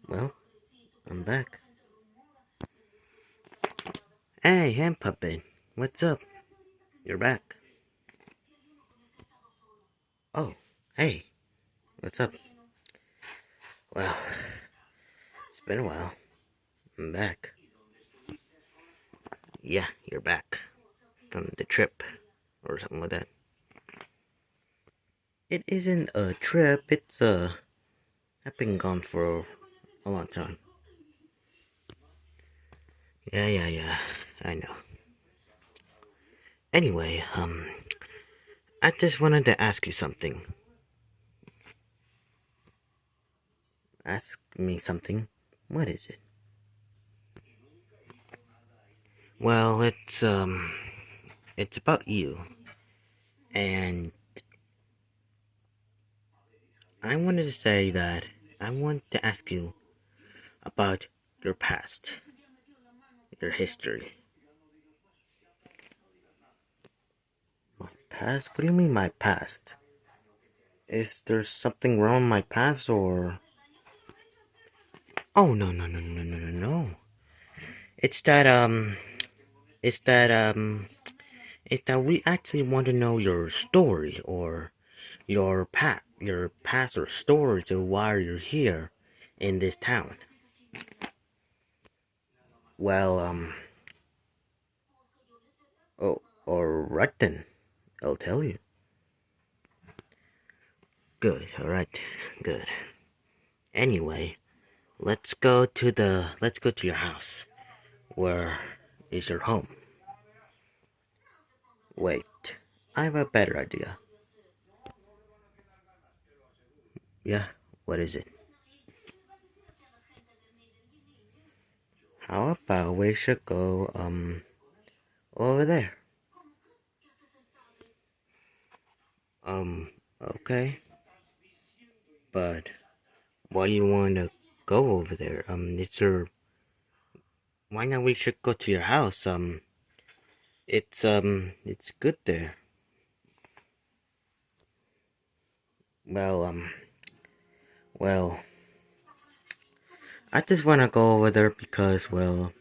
Well, I'm back. Hey, Hand Puppet. What's up? You're back. Oh, hey. What's up? Well, it's been a while. I'm back. Yeah, you're back. From the trip. Or something like that. It isn't a trip, it's a... I've been gone for a long time. Yeah. I know. Anyway, I just wanted to ask you something. Ask me something? What is it? Well, it's about you. And I wanted to say that I want to ask you about your past, your history. My past? What do you mean, my past? Is there something wrong with my past, or? Oh, no. It's that, it's that, it's that we actually want to know your story, or your past or stories of why you're here in this town. Well, oh, alright then. I'll tell you. Good, alright, good. Anyway, let's go to your house. Where is your home? Wait, I have a better idea. Yeah, what is it? How about we should go, over there? Um, okay. But why you wanna go over there? Is there, why not we should go to your house? It's good there. Well, well, I just wanna go over there because, well,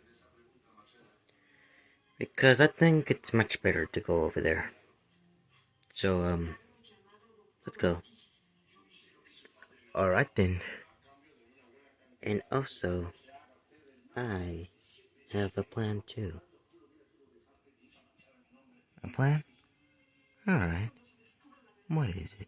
because I think it's much better to go over there. So, let's go. Alright then. And also, I have a plan too. A plan? Alright. What is it?